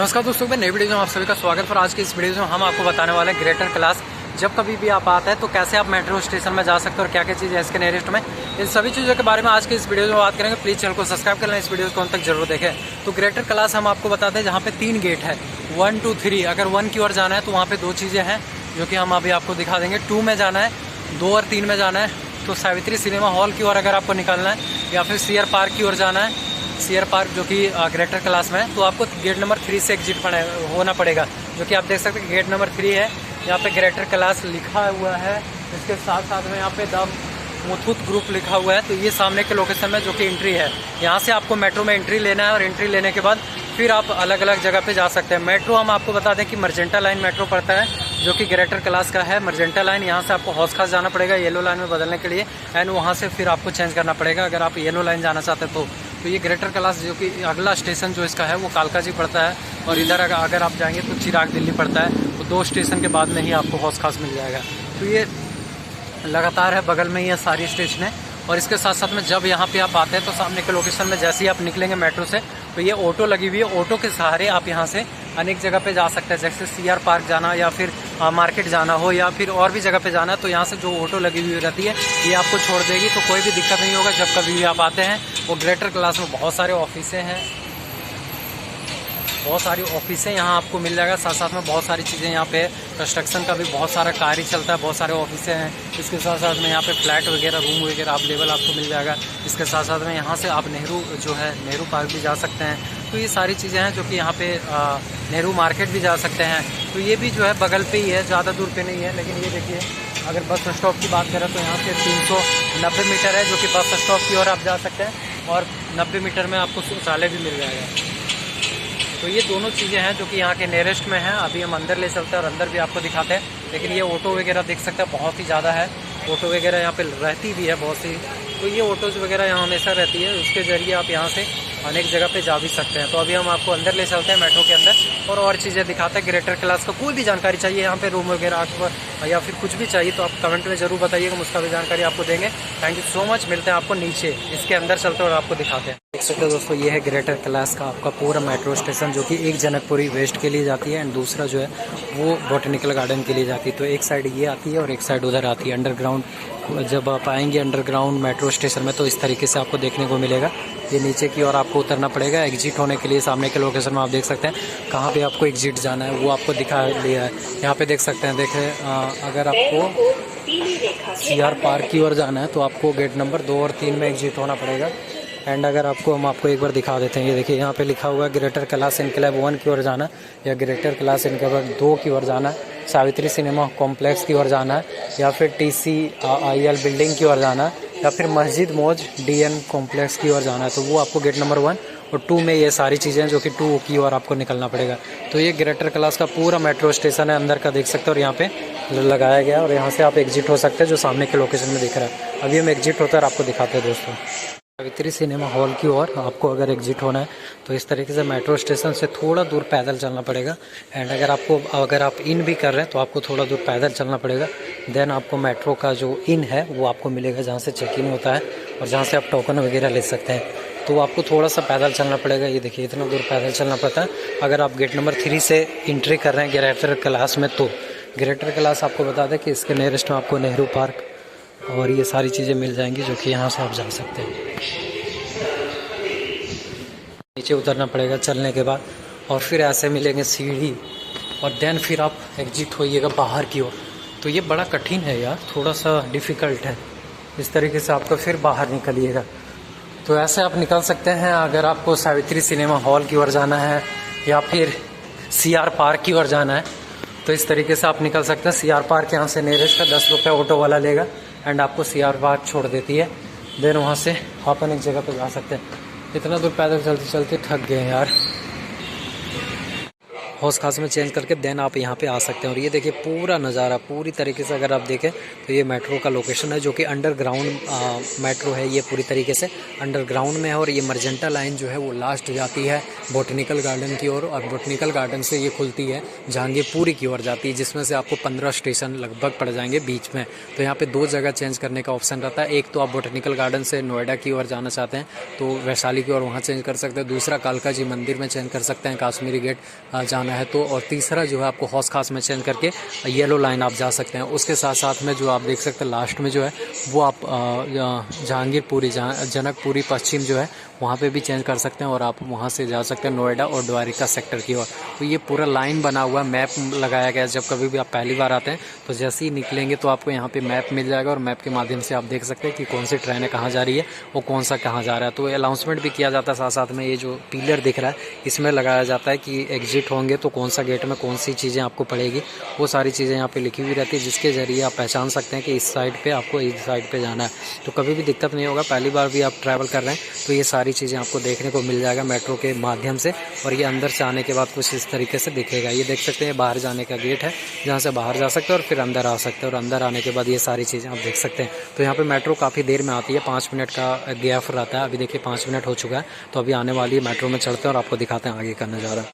नमस्कार दोस्तों, मैं नई वीडियो में आप सभी का स्वागत है। और आज की इस वीडियो में हम आपको बताने वाले हैं ग्रेटर कैलाश जब कभी भी आप आते हैं तो कैसे आप मेट्रो स्टेशन में जा सकते हैं और क्या क्या चीज़ है इसके नियरेस्ट में, इन सभी चीज़ों के बारे में आज की इस वीडियो में बात करेंगे। प्लीज़ चैनल को सब्सक्राइब कर लें, इस वीडियो को अंत तक जरूर देखें। तो ग्रेटर कैलाश हम आपको बताते हैं जहाँ पे 3 गेट है, 1, 2, 3। अगर 1 की ओर जाना है तो वहाँ पे 2 चीज़ें हैं जो कि हम अभी आपको दिखा देंगे। 2 में जाना है, 2 और 3 में जाना है तो सावित्री सिनेमा हॉल की ओर अगर आपको निकलना है या फिर सीआर पार्क की ओर जाना है, सीआर पार्क जो कि ग्रेटर कैलाश में है, तो आपको गेट नंबर 3 से एग्जिट होना पड़ेगा। जो कि आप देख सकते हैं गेट नंबर 3 है, यहाँ पे ग्रेटर कैलाश लिखा हुआ है। इसके साथ साथ में यहाँ पे द मुथूट ग्रुप लिखा हुआ है। तो ये सामने के लोकेशन में जो कि एंट्री है, यहाँ से आपको मेट्रो में एंट्री लेना है और एंट्री लेने के बाद फिर आप अलग अलग जगह पे जा सकते हैं। मेट्रो हम आपको बता दें कि मर्जेंटा लाइन मेट्रो पड़ता है जो कि ग्रेटर कैलाश का है। मर्जेंटा लाइन यहाँ से आपको हौस खास जाना पड़ेगा येलो लाइन में बदलने के लिए, एंड वहाँ से फिर आपको चेंज करना पड़ेगा अगर आप येलो लाइन जाना चाहते हैं तो ये ग्रेटर कैलाश जो कि अगला स्टेशन जो इसका है वो कालका जी पड़ता है। और इधर अगर आप जाएंगे तो चिराग दिल्ली पड़ता है। तो 2 स्टेशन के बाद में ही आपको हौस खास मिल जाएगा। तो ये लगातार है, बगल में ही है सारी स्टेशन है। और इसके साथ साथ में जब यहाँ पे आप आते हैं तो सामने के लोकेशन में जैसे ही आप निकलेंगे मेट्रो से तो ये ऑटो लगी हुई है। ऑटो के सहारे आप यहाँ से अनेक जगह पे जा सकते हैं, जैसे सीआर पार्क जाना या फिर मार्केट जाना हो या फिर और भी जगह पे जाना है तो यहाँ से जो ऑटो लगी हुई रहती है ये आपको छोड़ देगी। तो कोई भी दिक्कत नहीं होगा जब कभी भी आप आते हैं। वो ग्रेटर कैलाश में बहुत सारे ऑफिसें हैं, बहुत सारी ऑफिसें यहाँ आपको मिल जाएगा। साथ साथ में बहुत सारी चीज़ें यहाँ पे कंस्ट्रक्शन का भी बहुत सारा कार्य चलता है, बहुत सारे ऑफिसें हैं। इसके साथ साथ में यहाँ पे फ्लैट वगैरह रूम वगैरह अवेलेबल आपको मिल जाएगा। इसके साथ साथ में यहाँ से आप नेहरू पार्क भी जा सकते हैं। तो ये सारी चीज़ें हैं जो कि यहाँ पे नेहरू मार्केट भी जा सकते हैं। तो ये भी जो है बगल पे ही है, ज़्यादा दूर पे नहीं है। लेकिन ये देखिए अगर बस स्टॉप की बात करें तो यहाँ से 390 मीटर है जो कि बस स्टॉप की ओर आप जा सकते हैं और 90 मीटर में आपको शौचालय भी मिल जाएगा। तो ये दोनों चीज़ें हैं जो कि यहाँ के नियरेस्ट में हैं। अभी हम अंदर ले चलते हैं और अंदर भी आपको दिखाते हैं। लेकिन ये ऑटो वगैरह देख सकते हैं बहुत ही ज़्यादा है, ऑटो वगैरह यहाँ पे रहती भी है बहुत सी। तो ये ऑटोज़ वगैरह यहाँ हमेशा रहती है, उसके ज़रिए आप यहाँ से अनेक जगह पे जा भी सकते हैं। तो अभी हम आपको अंदर ले चलते हैं मेट्रो के अंदर और चीज़ें दिखाते हैं। ग्रेटर कैलाश का कोई भी जानकारी चाहिए यहाँ पे रूम वगैरह आपको या फिर कुछ भी चाहिए तो आप कमेंट में ज़रूर बताइएगा, हम उसका भी जानकारी आपको देंगे। Thank you so much. मिलते हैं आपको नीचे इसके अंदर चलते हैं और आपको दिखाते हैं। देख सकते हो दोस्तों, ये है ग्रेटर कैलाश का आपका पूरा मेट्रो स्टेशन जो कि एक जनकपुरी वेस्ट के लिए जाती है एंड दूसरा जो है वो बॉटनिकल गार्डन के लिए जाती है। तो एक साइड ये आती है और एक साइड उधर आती है अंडरग्राउंड। जब आप आएंगे अंडरग्राउंड मेट्रो स्टेशन में तो इस तरीके से आपको देखने को मिलेगा। ये नीचे की ओर आपको उतरना पड़ेगा एग्जिट होने के लिए। सामने के लोकेशन में आप देख सकते हैं कहाँ पे आपको एग्जिट जाना है वो आपको दिखा दिया है। यहाँ पे देख सकते हैं, देखें अगर आपको सीआर पार्क की ओर जाना है तो आपको गेट नंबर 2 और 3 में एग्जिट होना पड़ेगा। एंड अगर हम आपको एक बार दिखा देते हैं, ये देखिए यहाँ पे लिखा हुआ है ग्रेटर कैलाश इनक्लेव 1 की ओर जाना या ग्रेटर कैलाश इनक्लेव 2 की ओर जाना है, सावित्री सिनेमा कॉम्प्लेक्स की ओर जाना है या फिर TCIL बिल्डिंग की ओर जाना है या फिर मस्जिद मौज DN कॉम्प्लेक्स की ओर जाना है। तो वो आपको गेट नंबर 1 और 2 में ये सारी चीज़ें जो कि 2 की ओर आपको निकलना पड़ेगा। तो ये ग्रेटर कैलाश का पूरा मेट्रो स्टेशन है, अंदर का देख सकते हैं और यहाँ पे लगाया गया और यहाँ से आप एग्जिट हो सकते हैं जो सामने के लोकेशन में दिख रहा है। अभी हम एग्जिट होता है और आपको दिखाते हैं दोस्तों। सावित्री सिनेमा हॉल की ओर आपको अगर एग्जिट होना है तो इस तरीके से मेट्रो स्टेशन से थोड़ा दूर पैदल चलना पड़ेगा। एंड अगर आप इन भी कर रहे हैं तो आपको थोड़ा दूर पैदल चलना पड़ेगा। देन आपको मेट्रो का जो इन है वो आपको मिलेगा जहाँ से चेक इन होता है और जहाँ से आप टोकन वगैरह ले सकते हैं। तो आपको थोड़ा सा पैदल चलना पड़ेगा। ये देखिए इतना दूर पैदल चलना पड़ता है। अगर आप गेट नंबर 3 से एंट्री कर रहे हैं ग्रेटर कैलाश में तो ग्रेटर कैलाश आपको बता दें कि इसके नियरेस्ट में आपको नेहरू पार्क और ये सारी चीज़ें मिल जाएंगी जो कि यहाँ से आप जा सकते हैं। नीचे उतरना पड़ेगा चलने के बाद और फिर ऐसे मिलेंगे सीढ़ी और देन फिर आप एग्जिट होइएगा बाहर की ओर। तो ये बड़ा कठिन है यार, थोड़ा सा डिफ़िकल्ट है। इस तरीके से आपको फिर बाहर निकलिएगा। तो ऐसे आप निकल सकते हैं अगर आपको सावित्री सिनेमा हॉल की ओर जाना है या फिर सीआर पार्क की ओर जाना है तो इस तरीके से आप निकल सकते हैं। सीआर पार्क यहाँ से नियरेस्ट है, 10 रुपये ऑटो वाला लेगा एंड आपको सीआर पार्क छोड़ देती है। देन वहाँ से आप अनेक जगह पे जा सकते हैं। इतना दूर पैदल चलते चलते थक गए यार। हौस खास में चेंज करके देन आप यहाँ पे आ सकते हैं। और ये देखिए पूरा नज़ारा पूरी तरीके से अगर आप देखें तो ये मेट्रो का लोकेशन है, जो कि अंडरग्राउंड मेट्रो है। ये पूरी तरीके से अंडरग्राउंड में है और ये मर्जेंटा लाइन जो है वो लास्ट जाती है बोटनिकल गार्डन की ओर, और बोटनिकल गार्डन से ये खुलती है जहांगीरपुरी की ओर जाती है, जिसमें से आपको 15 स्टेशन लगभग पड़ जाएंगे बीच में। तो यहाँ पे 2 जगह चेंज करने का ऑप्शन रहता है। एक तो आप बोटनिकल गार्डन से नोएडा की ओर जाना चाहते हैं तो वैशाली की ओर वहाँ चेंज कर सकते हैं, दूसरा कालका जी मंदिर में चेंज कर सकते हैं कश्मीरी गेट जाना है तो, और तीसरा जो है आपको हौस खास में चेंज करके येलो लाइन आप जा सकते हैं। उसके साथ साथ में जो आप देख सकते हैं लास्ट में जो है वो आप जहांगीरपुरी जनकपुरी पश्चिम जो है वहाँ पे भी चेंज कर सकते हैं और आप वहाँ से जा सकते हैं नोएडा और द्वारिका सेक्टर की ओर। तो ये पूरा लाइन बना हुआ मैप लगाया गया है। जब कभी भी आप पहली बार आते हैं तो जैसे ही निकलेंगे तो आपको यहाँ पे मैप मिल जाएगा और मैप के माध्यम से आप देख सकते हैं कि कौन सी ट्रेनें कहाँ जा रही है और कौन सा कहाँ जा रहा है। तो अनाउंसमेंट भी किया जाता है साथ साथ में। ये जो पिलर दिख रहा है इसमें लगाया जाता है कि एग्जिट होंगे तो कौन सा गेट में कौन सी चीज़ें आपको पड़ेगी, वो सारी चीज़ें यहाँ पे लिखी हुई रहती है, जिसके ज़रिए आप पहचान सकते हैं कि इस साइड पे आपको इस साइड पे जाना है। तो कभी भी दिक्कत नहीं होगा, पहली बार भी आप ट्रैवल कर रहे हैं तो ये सारी चीज़ें आपको देखने को मिल जाएगा मेट्रो के माध्यम से। और ये अंदर से आने के बाद कुछ इस तरीके से दिखेगा। ये देख सकते हैं बाहर जाने का गेट है जहाँ से बाहर जा सकते हैं और फिर अंदर आ सकते हैं, और अंदर आने के बाद ये सारी चीज़ें आप देख सकते हैं। तो यहाँ पे मेट्रो काफ़ी देर में आती है, 5 मिनट का गैप रहता है। अभी देखिए 5 मिनट हो चुका है, तो अभी आने वाली है मेट्रो में चढ़ते हैं और आपको दिखाते हैं आगे का नज़ारा।